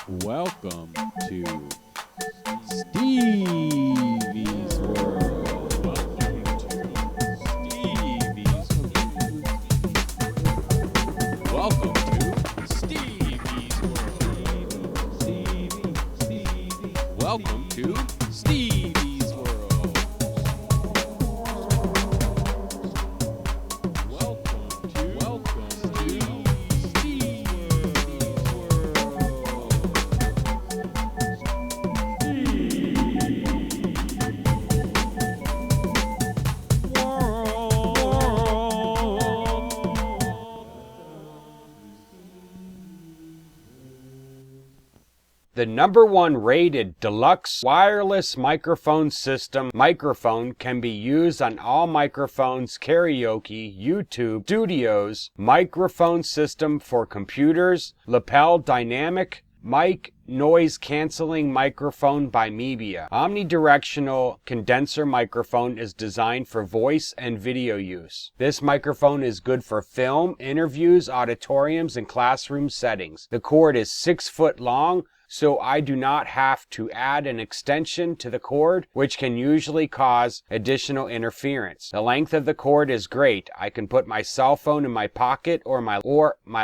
Welcome to Stevie's World. Welcome to Stevie's World. Welcome to Stevie's World. Welcome to Stevie's World. Welcome to Stevie's The #1 rated Deluxe wireless microphone system microphone can be used on all microphones, Karaoke, YouTube, studios, microphone system for computers, Lapel dynamic mic noise cancelling microphone by Mibia. Omnidirectional condenser microphone is designed for voice and video use. This microphone is good for film, interviews, auditoriums, and classroom settings. The cord is 6 foot long, so I do not have to add an extension to the cord, which can usually cause additional interference. The length of the cord is great. I can put my cell phone in my pocket or my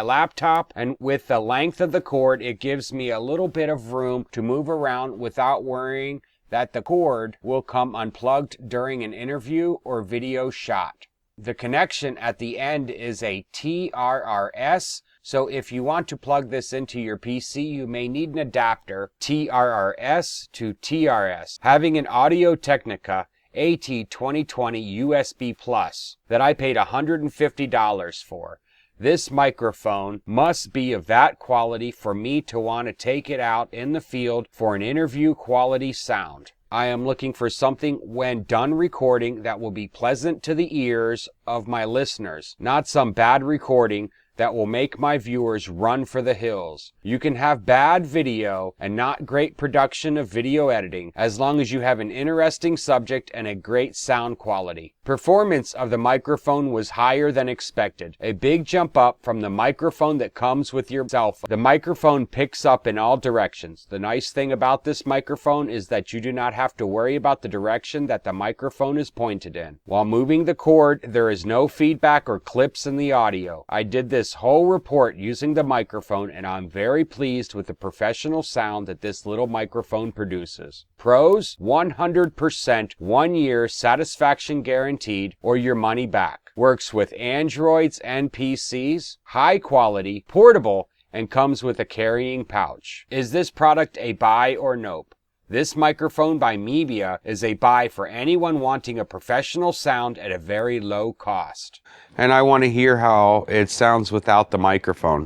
laptop, and with the length of the cord, it gives me a little bit of room to move around without worrying that the cord will come unplugged during an interview or video shot. The connection at the end is a TRRS, so if you want to plug this into your PC, you may need an adapter, TRRS to TRS. Having an Audio-Technica AT2020 USB Plus that I paid $150 for. This microphone must be of that quality for me to want to take it out in the field for an interview quality sound. I am looking for something when done recording that will be pleasant to the ears of my listeners, not some bad recording that will make my viewers run for the hills. You can have bad video and not great production of video editing as long as you have an interesting subject and a great sound quality. Performance of the microphone was higher than expected. A big jump up from the microphone that comes with your cell phone. The microphone picks up in all directions. The nice thing about this microphone is that you do not have to worry about the direction that the microphone is pointed in. While moving the cord, there is no feedback or clips in the audio. I did this whole report using the microphone, and I'm very pleased with the professional sound that this little microphone produces. Pros: 100% 1 year satisfaction guaranteed or your money back. Works with Androids and PCs. High quality, portable, and comes with a carrying pouch. Is this product a buy or nope? This microphone by Mibia is a buy for anyone wanting a professional sound at a very low cost. And I want to hear how it sounds without the microphone.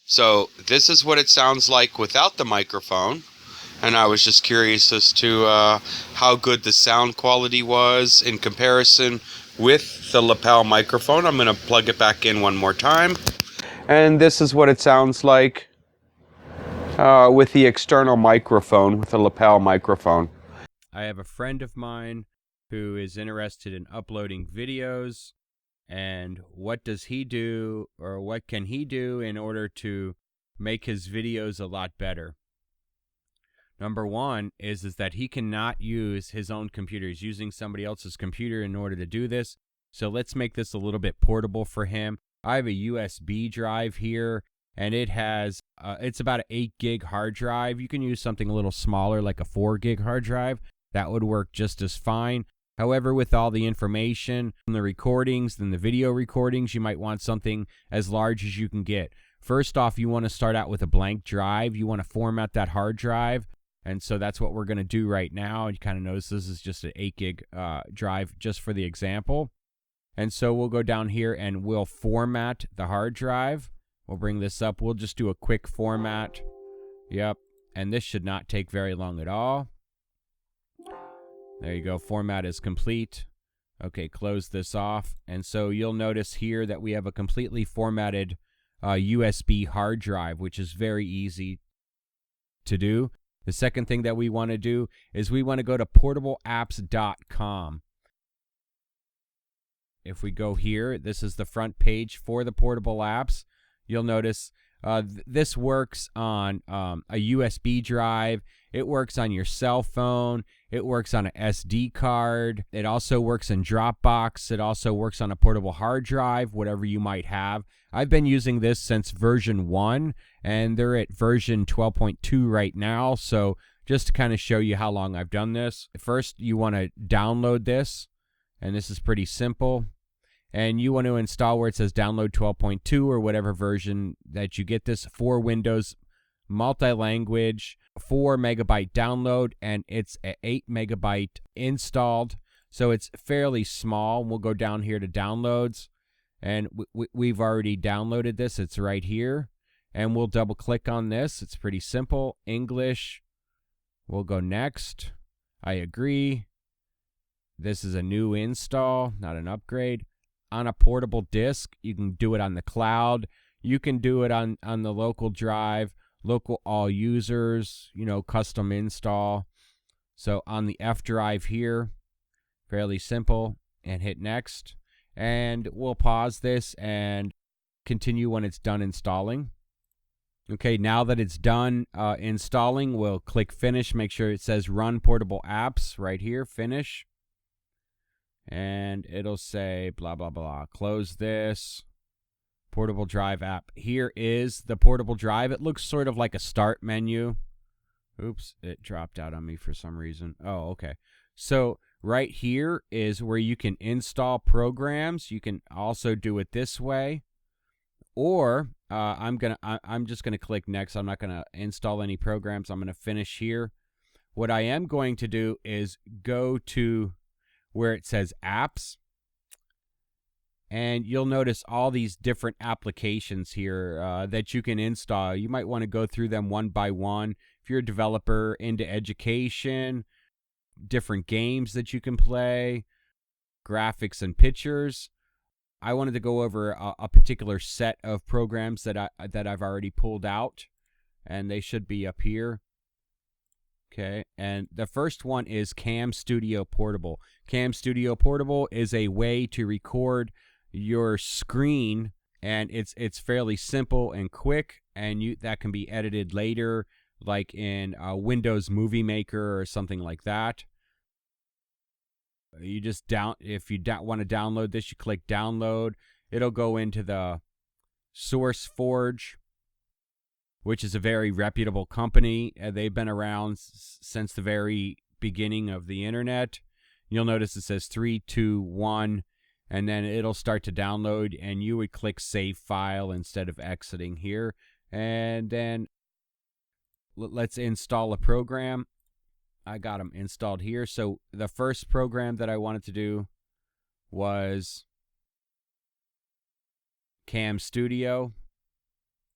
So this is what it sounds like without the microphone. And I was just curious as to how good the sound quality was in comparison with the lapel microphone. I'm going to plug it back in one more time. And this is what it sounds like with the external microphone, with the lapel microphone. I have a friend of mine who is interested in uploading videos, and what does he do, or what can he do in order to make his videos a lot better? Number one is that he cannot use his own computer. He's using somebody else's computer in order to do this. So let's make this a little bit portable for him. I have a USB drive here, and it has, it's about an 8 gig hard drive. You can use something a little smaller, like a 4 gig hard drive. That would work just as fine. However, with all the information from the recordings and the video recordings, you might want something as large as you can get. First off, you want to start out with a blank drive. You want to format that hard drive. And so that's what we're going to do right now. You kind of notice this is just an 8 gig drive just for the example. And so we'll go down here and we'll format the hard drive. We'll bring this up. We'll just do a quick format. Yep. And this should not take very long at all. There you go. Format is complete. Okay, close this off. And so you'll notice here that we have a completely formatted USB hard drive, which is very easy to do. The second thing that we want to do is we want to go to portableapps.com. If we go here, this is the front page for the portable apps. You'll notice This works on a USB drive. It works on your cell phone. It works on an SD card. It also works in DROPBOX. It also works on a portable hard drive, whatever you might have. I've been using this since version 1, and they're at version 12.2 right now. So just to kind of show you how long I've done this. First, you want to download this, and this is pretty simple. And you want to install where it says download 12.2 or whatever version that you get this for Windows, multi-language, 4 megabyte download, and it's a 8 megabyte installed. So it's fairly small. We'll go down here to downloads, and we've already downloaded this. It's right here, and we'll double click on this. It's pretty simple. English. We'll go next. I agree. This is a new install, not an upgrade. On a portable disk, you can do it on the cloud. You can do it on the local drive, local all users, custom install. So on the F drive here, fairly simple, and hit next. And we'll pause this and continue when it's done installing. Okay, now that it's done installing, we'll click finish. Make sure it says run portable apps right here, finish. And it'll say blah, blah, blah. Close this. Portable drive app. Here is the portable drive. It looks sort of like a start menu. Oops, it dropped out on me for some reason. Oh, okay. So right here is where you can install programs. You can also do it this way. Or I'm just gonna click next. I'm not gonna install any programs. I'm gonna finish here. What I am going to do is go to where it says apps, and you'll notice all these different applications here that you can install. You might want to go through them one by one. If you're a developer into education, different games that you can play, graphics and pictures. I wanted to go over a particular set of programs that I've already pulled out, and they should be up here. Okay, and the first one is CamStudio Portable. CamStudio Portable is a way to record your screen, and it's fairly simple and quick, and that can be edited later, like in Windows Movie Maker or something like that. You just if you want to download this, you click download. It'll go into the SourceForge, which is a very reputable company. They've been around since the very beginning of the internet. You'll notice it says 3, 2, 1, and then it'll start to download, and you would click Save File instead of exiting here. And then let's install a program. I got them installed here. So the first program that I wanted to do was CamStudio.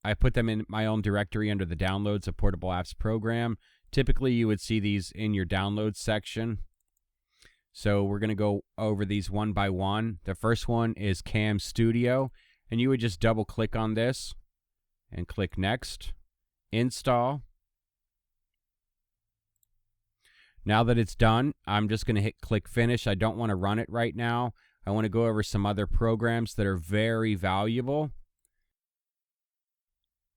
I put them in my own directory under the Downloads of Portable Apps program. Typically, you would see these in your Downloads section. So we're going to go over these one by one. The first one is CamStudio, and you would just double-click on this and click Next, Install. Now that it's done, I'm just going to click Finish. I don't want to run it right now. I want to go over some other programs that are very valuable.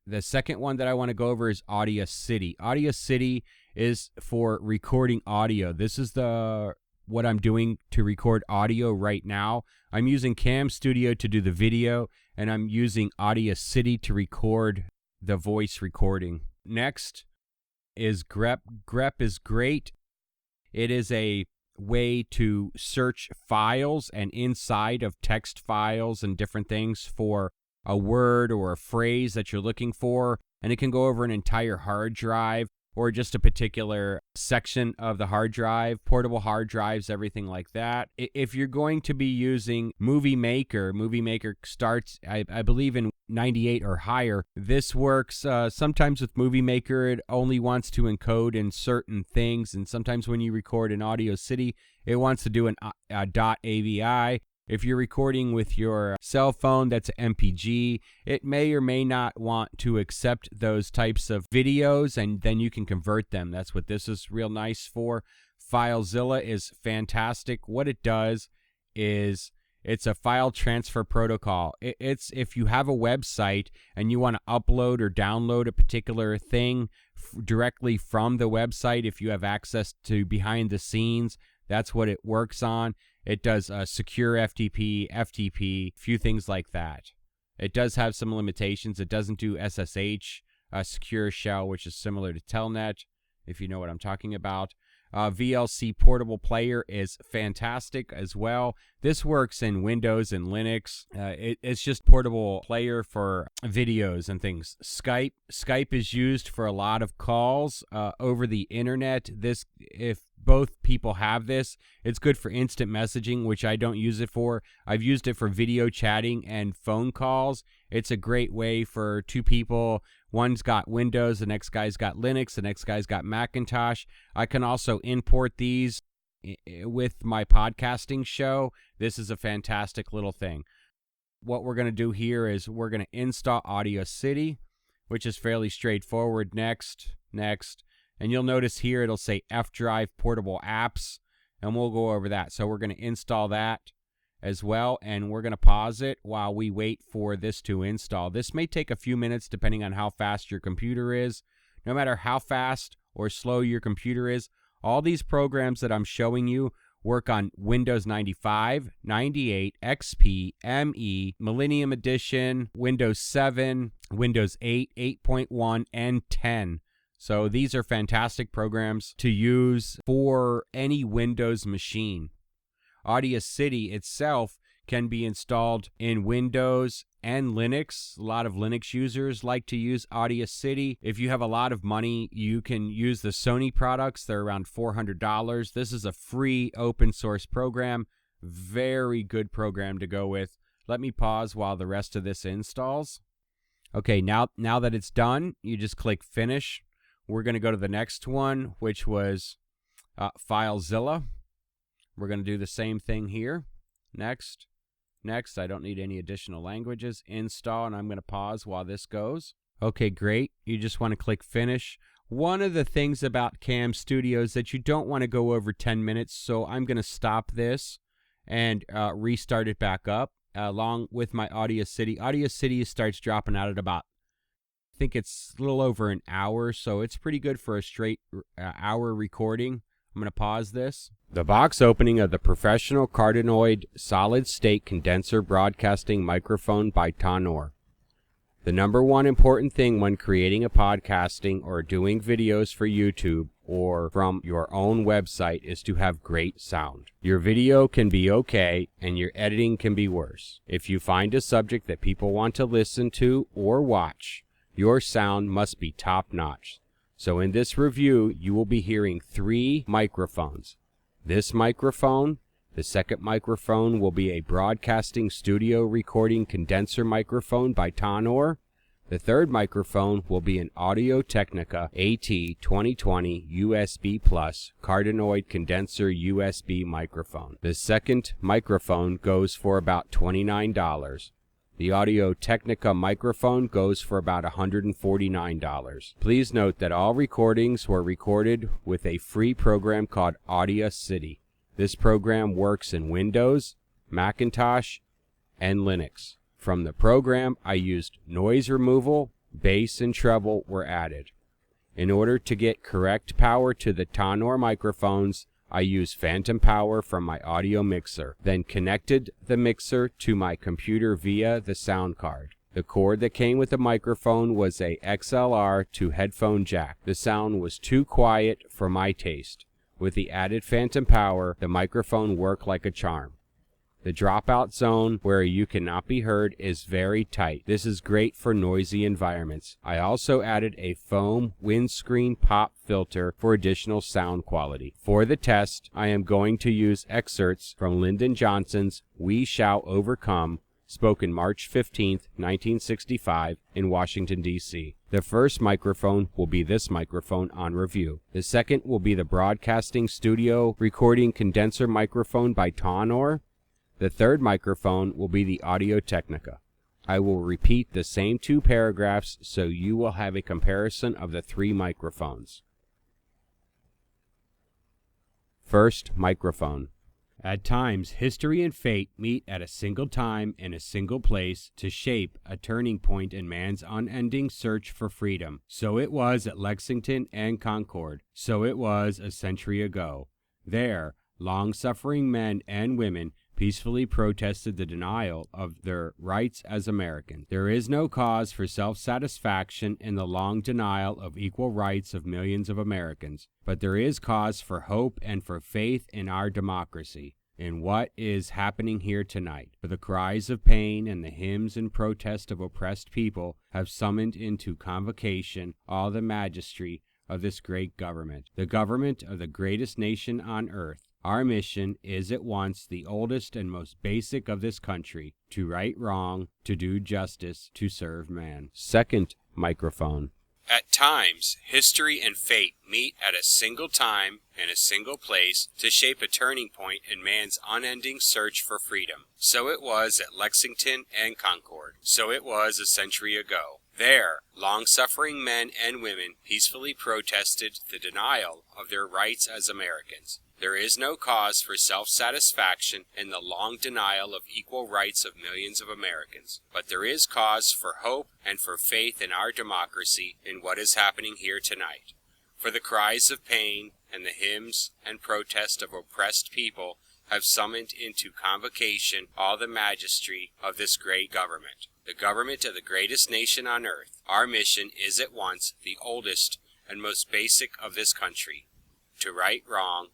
The second one that I want to go over is Audacity. Audacity is for recording audio. This is what I'm doing to record audio right now. I'm using CamStudio to do the video, and I'm using Audacity to record the voice recording. Next is Grep. Grep is great. It is a way to search files and inside of text files and different things for a word or a phrase that you're looking for, and it can go over an entire hard drive or just a particular section of the hard drive, portable hard drives, everything like that. If you're going to be using Movie Maker starts, I believe, in 98 or higher. This works sometimes with Movie Maker. It only wants to encode in certain things, and sometimes when you record in Audacity, it wants to do a .avi. If you're recording with your cell phone, that's an MPG. It may or may not want to accept those types of videos, and then you can convert them. That's what this is real nice for. FileZilla is fantastic. What it does is It's a file transfer protocol. It's if you have a website and you want to upload or download a particular thing directly from the website, if you have access to behind the scenes, that's what it works on. It does secure FTP, FTP, a few things like that. It does have some limitations. It doesn't do SSH, secure shell, which is similar to Telnet, if you know what I'm talking about. VLC Portable Player is fantastic as well. This works in Windows and Linux. It's just portable player for videos and things. Skype is used for a lot of calls over the internet. If both people have this, it's good for instant messaging, which I don't use it for. I've used it for video chatting and phone calls. It's a great way for two people. One's got Windows, the next guy's got Linux, the next guy's got Macintosh. I can also import these with my podcasting show. This is a fantastic little thing. What we're going to do here is we're going to install Audacity, which is fairly straightforward. Next. And you'll notice here it'll say F-Drive Portable Apps, and we'll go over that. So we're going to install that as well, and we're going to pause it while we wait for this to install. This may take a few minutes depending on how fast your computer is. No matter how fast or slow your computer is, all these programs that I'm showing you work on Windows 95, 98, XP, ME, Millennium Edition, Windows 7, Windows 8, 8.1, and 10. So these are fantastic programs to use for any Windows machine. Audacity itself can be installed in Windows and Linux. A lot of Linux users like to use Audacity. If you have a lot of money, you can use the Sony products. They're around $400. This is a free open source program. Very good program to go with. Let me pause while the rest of this installs. Okay, now that it's done, you just click Finish. We're going to go to the next one, which was FileZilla. We're going to do the same thing here. Next. I don't need any additional languages. Install, and I'm going to pause while this goes. Okay, great. You just want to click Finish. One of the things about CamStudio is that you don't want to go over 10 minutes, so I'm going to stop this and restart it back up along with my Audacity. Audacity starts dropping out at about, I think it's a little over an hour, so it's pretty good for a straight hour recording. I'm going to pause this. The box opening of the professional Cardioid solid-state condenser broadcasting microphone by Tonor. The number one important thing when creating a podcasting or doing videos for YouTube or from your own website is to have great sound. Your video can be okay and your editing can be worse. If you find a subject that people want to listen to or watch, your sound must be top-notch. So in this review, you will be hearing 3 microphones. This microphone, the second microphone will be a broadcasting studio recording condenser microphone by Tonor. The third microphone will be an Audio-Technica AT2020 USB Plus Cardioid condenser USB microphone. The second microphone goes for about $29. The Audio-Technica microphone goes for about $149. Please note that all recordings were recorded with a free program called Audacity. This program works in Windows, Macintosh, and Linux. From the program, I used noise removal, bass, and treble were added. In order to get correct power to the Tonor microphones, I used phantom power from my audio mixer, then connected the mixer to my computer via the sound card. The cord that came with the microphone was a XLR to headphone jack. The sound was too quiet for my taste. With the added phantom power, the microphone worked like a charm. The dropout zone where you cannot be heard is very tight. This is great for noisy environments. I also added a foam windscreen pop filter for additional sound quality. For the test, I am going to use excerpts from Lyndon Johnson's We Shall Overcome, spoken March 15th, 1965 in Washington, D.C. The first microphone will be this microphone on review. The second will be the Broadcasting Studio Recording Condenser microphone by Tonor. The third microphone will be the Audio-Technica. I will repeat the same 2 paragraphs so you will have a comparison of the 3 microphones. First microphone. At times, history and fate meet at a single time in a single place to shape a turning point in man's unending search for freedom. So it was at Lexington and Concord. So it was a century ago. There, long-suffering men and women peacefully protested the denial of their rights as Americans. There is no cause for self-satisfaction in the long denial of equal rights of millions of Americans, but there is cause for hope and for faith in our democracy, in what is happening here tonight. For the cries of pain and the hymns and protest of oppressed people have summoned into convocation all the majesty of this great government, the government of the greatest nation on earth. Our mission is at once the oldest and most basic of this country, to right wrong, to do justice, to serve man. Second microphone. At times, history and fate meet at a single time in a single place to shape a turning point in man's unending search for freedom. So it was at Lexington and Concord. So it was a century ago. There, long-suffering men and women peacefully protested the denial of their rights as Americans. There is no cause for self-satisfaction in the long denial of equal rights of millions of Americans, but there is cause for hope and for faith in our democracy in what is happening here tonight. For the cries of pain and the hymns and protest of oppressed people have summoned into convocation all the majesty of this great government, the government of the greatest nation on earth. Our mission is at once the oldest and most basic of this country, to right wrong,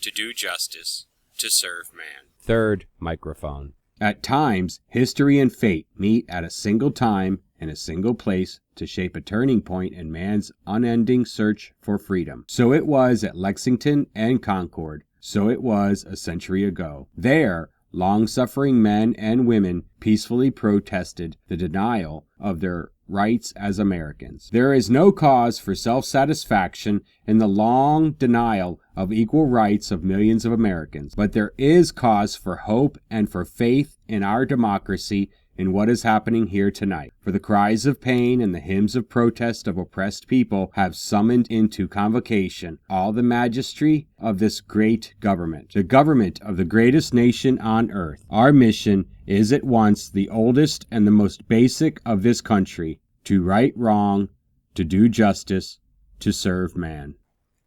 to do justice, to serve man. Third microphone. At times, history and fate meet at a single time in a single place to shape a turning point in man's unending search for freedom. So it was at Lexington and Concord. So it was a century ago. There, long-suffering men and women peacefully protested the denial of their rights as Americans. There is no cause for self-satisfaction in the long denial of equal rights of millions of Americans, but there is cause for hope and for faith in our democracy in what is happening here tonight. For the cries of pain and the hymns of protest of oppressed people have summoned into convocation all the majesty of this great government, the government of the greatest nation on earth. Our mission is at once the oldest and the most basic of this country, to right wrong, to do justice, to serve man.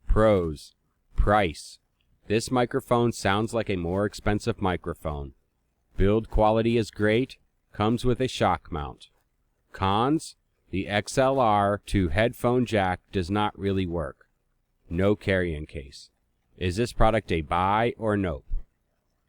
Pros. Price. This microphone sounds like a more expensive microphone. Build quality is great. Comes with a shock mount. Cons. The XLR to headphone jack does not really work. No carrying case. Is this product a buy or nope?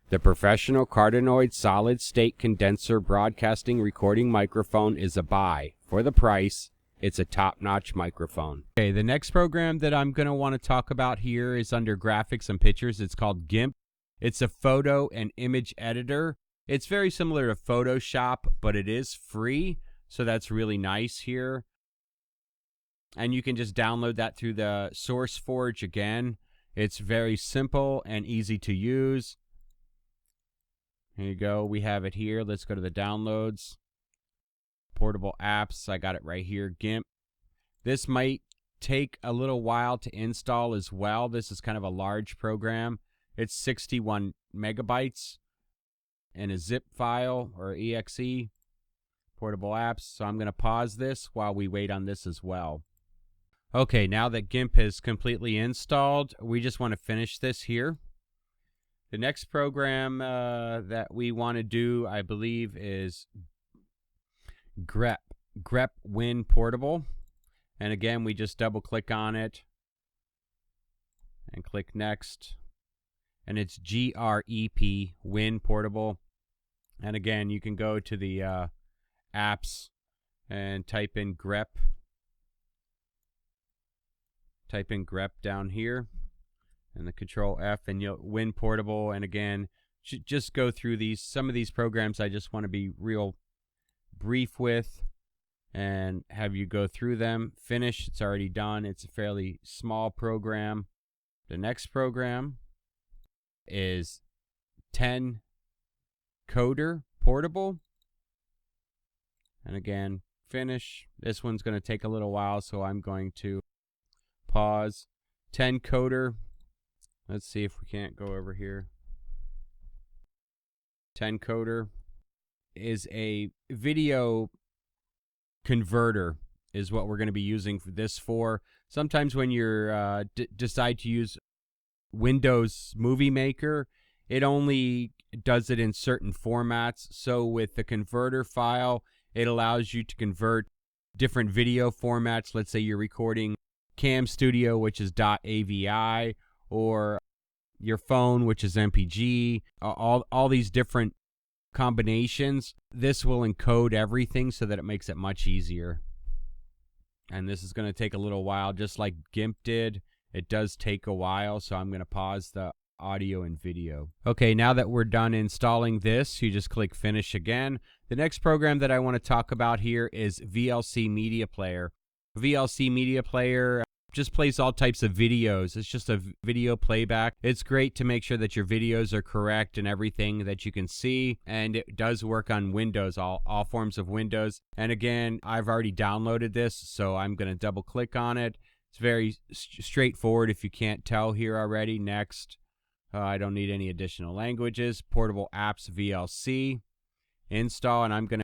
The professional Cardioid solid-state condenser broadcasting recording microphone is a buy. For the price, it's a top-notch microphone. Okay, the next program that I'm going to want to talk about here is under graphics and pictures. It's called GIMP. It's a photo and image editor. It's very similar to Photoshop, but it is free, so that's really nice here. And you can just download that through the SourceForge again. It's very simple and easy to use. Here you go. We have it here. Let's go to the downloads. Portable apps. I got it right here. GIMP. This might take a little while to install as well. This is kind of a large program. It's 61 megabytes in a zip file or exe. Portable apps. So I'm going to pause this while we wait on this as well. Okay, now that GIMP is completely installed, we just want to finish this here. The next program that we want to do, I believe, is Grep Win Portable. And again, we just double click on it and click next. And it's GREP Win Portable. And again, you can go to the apps and type in Grep. Type in Grep down here and the Control F, and you'll Win Portable. And again, just go through these. Some of these programs I just want to be real brief with and have you go through them. Finish. It's already done. It's a fairly small program. The next program is TEncoder Portable. And again, finish. This one's going to take a little while, so I'm going to pause. TEncoder. Let's see if we can't go over here. TEncoder is a video converter is what we're going to be using for this for. Sometimes when you're decide to use Windows Movie Maker, it only does it in certain formats. So with the converter file, it allows you to convert different video formats. Let's say you're recording CamStudio, which is .avi, or your phone, which is MPG, all these different combinations. This will encode everything so that it makes it much easier. And this is going to take a little while, just like GIMP did. It does take a while, so I'm going to pause the audio and video. Okay, now that we're done installing this, you just click Finish again. The next program that I want to talk about here is VLC Media Player. VLC Media Player just plays all types of videos. It's just a video playback. It's great to make sure that your videos are correct and everything that you can see, and it does work on Windows, all forms of Windows. And again, I've already downloaded this, so I'm going to double click on it. It's very straightforward if you can't tell here already. Next. I don't need any additional languages. Portable Apps VLC. Install, and I'm going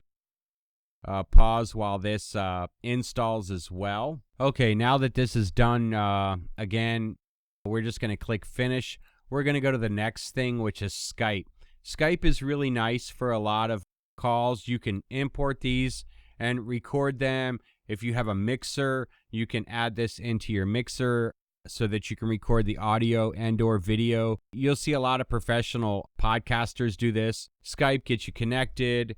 to pause while this installs as well. Okay, now that this is done, again, we're just going to click Finish. We're going to go to the next thing, which is Skype. Skype is really nice for a lot of calls. You can import these and record them. If you have a mixer, you can add this into your mixer so that you can record the audio and or video. You'll see a lot of professional podcasters do this. Skype gets you connected.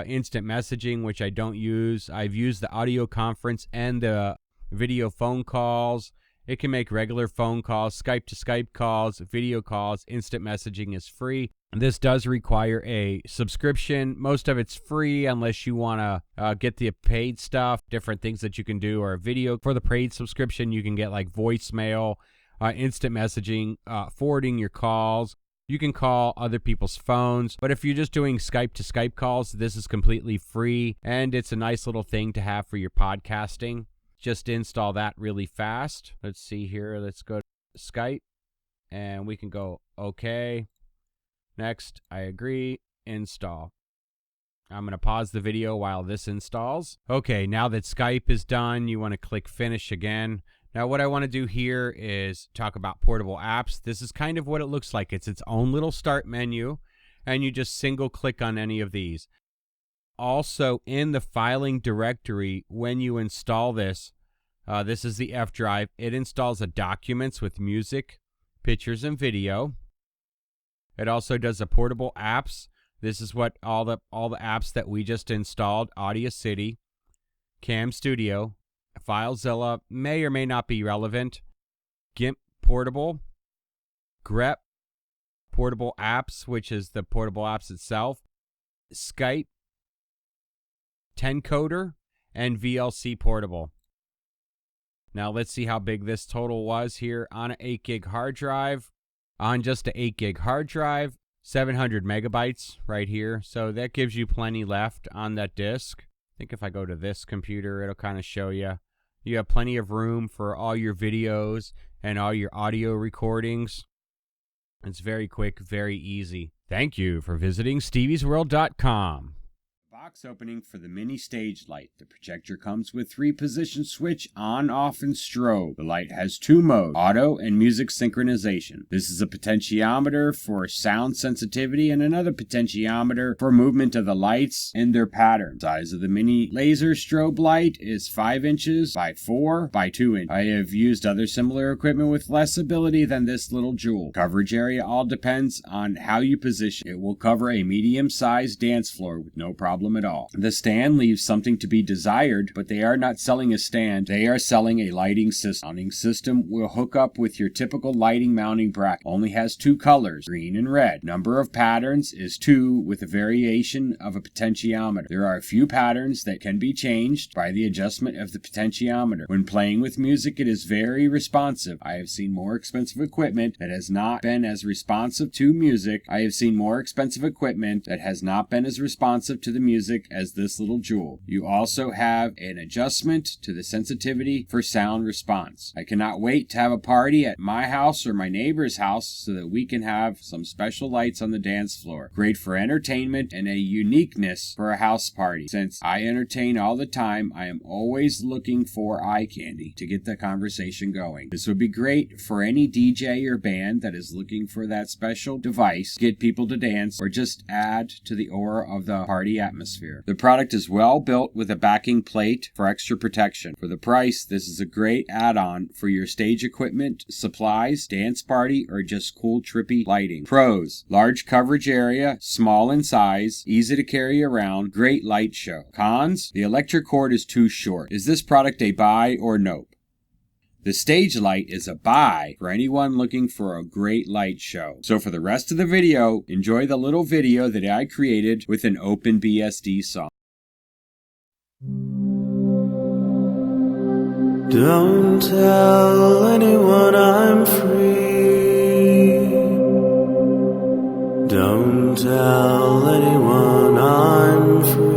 Instant messaging, which I don't use. I've used the audio conference and the video phone calls. It can make regular phone calls, Skype to Skype calls, video calls. Instant messaging is free. This does require a subscription. Most of it's free unless you want to get the paid stuff, different things that you can do, or a video. For the paid subscription, you can get like voicemail, instant messaging, forwarding your calls. You can call other people's phones, but if you're just doing Skype to Skype calls, this is completely free, and it's a nice little thing to have for your podcasting. Just install that really fast. Let's see here. Let's go to Skype, and we can go OK. Next, I agree. Install. I'm going to pause the video while this installs. Okay, now that Skype is done, you want to click Finish again. Now, what I want to do here is talk about portable apps. This is kind of what it looks like. It's its own little start menu, and you just single click on any of these. Also, in the filing directory, when you install this, this is the F drive. It installs a documents with music, pictures, and video. It also does a portable apps. This is what all the apps that we just installed: Audacity, CamStudio, FileZilla, may or may not be relevant, GIMP Portable, Grep Portable Apps, which is the portable apps itself, Skype, TEncoder, and VLC Portable. Now let's see how big this total was here on an 8 gig hard drive. On just an 8 gig hard drive, 700 megabytes right here. So that gives you plenty left on that disk. I think if I go to this computer, it'll kind of show you. You have plenty of room for all your videos and all your audio recordings. It's very quick, very easy. Thank you for visiting steviesworld.com. Box opening for the mini stage light. The projector comes with 3-position switch on, off, and strobe. The light has 2 modes, auto and music synchronization. This is a potentiometer for sound sensitivity and another potentiometer for movement of the lights and their pattern. Size of the mini laser strobe light is 5 inches by 4 by 2 inches. I have used other similar equipment with less ability than this little jewel. Coverage area all depends on how you position. It will cover a medium-sized dance floor with no problem at all. The stand leaves something to be desired, but they are not selling a stand. They are selling a lighting system. Mounting system will hook up with your typical lighting mounting bracket. Only has 2 colors, green and red. Number of patterns is 2 with a variation of a potentiometer. There are a few patterns that can be changed by the adjustment of the potentiometer. When playing with music, it is very responsive. I have seen more expensive equipment that has not been as responsive to music. I have seen more expensive equipment that has not been as responsive to the music music as this little jewel. You also have an adjustment to the sensitivity for sound response. I cannot wait to have a party at my house or my neighbor's house so that we can have some special lights on the dance floor. Great for entertainment and a uniqueness for a house party. Since I entertain all the time, I am always looking for eye candy to get the conversation going. This would be great for any DJ or band that is looking for that special device to get people to dance or just add to the aura of the party atmosphere. The product is well built with a backing plate for extra protection. For the price, this is a great add-on for your stage equipment, supplies, dance party, or just cool trippy lighting. Pros: large coverage area, small in size, easy to carry around, great light show. Cons: the electric cord is too short. Is this product a buy or nope? The stage light is a buy for anyone looking for a great light show. So for the rest of the video, enjoy the little video that I created with an OpenBSD song. Don't tell anyone I'm free. Don't tell anyone I'm free.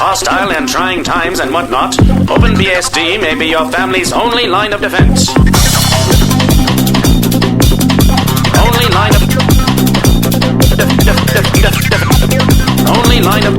Hostile and trying times and whatnot, OpenBSD may be your family's only line of defense. Only line of only line of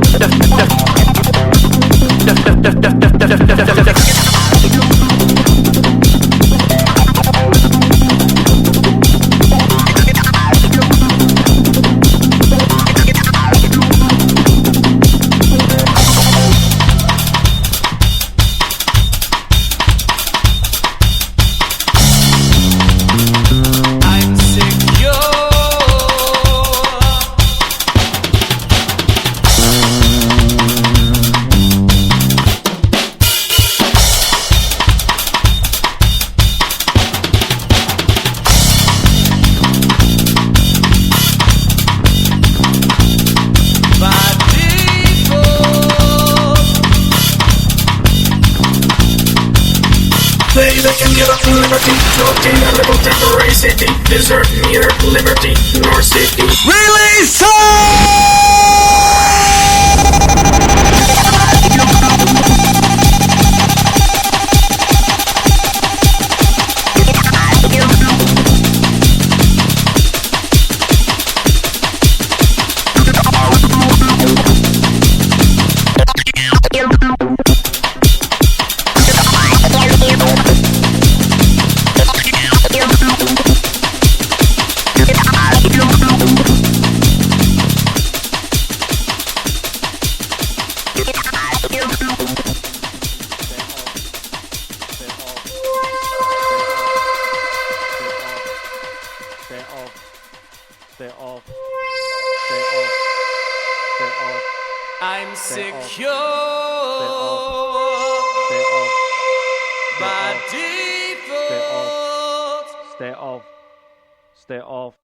They can give up liberty to obtain a little temporary safety. Desert neither liberty nor safety. Release! I'm secure by default. Stay off.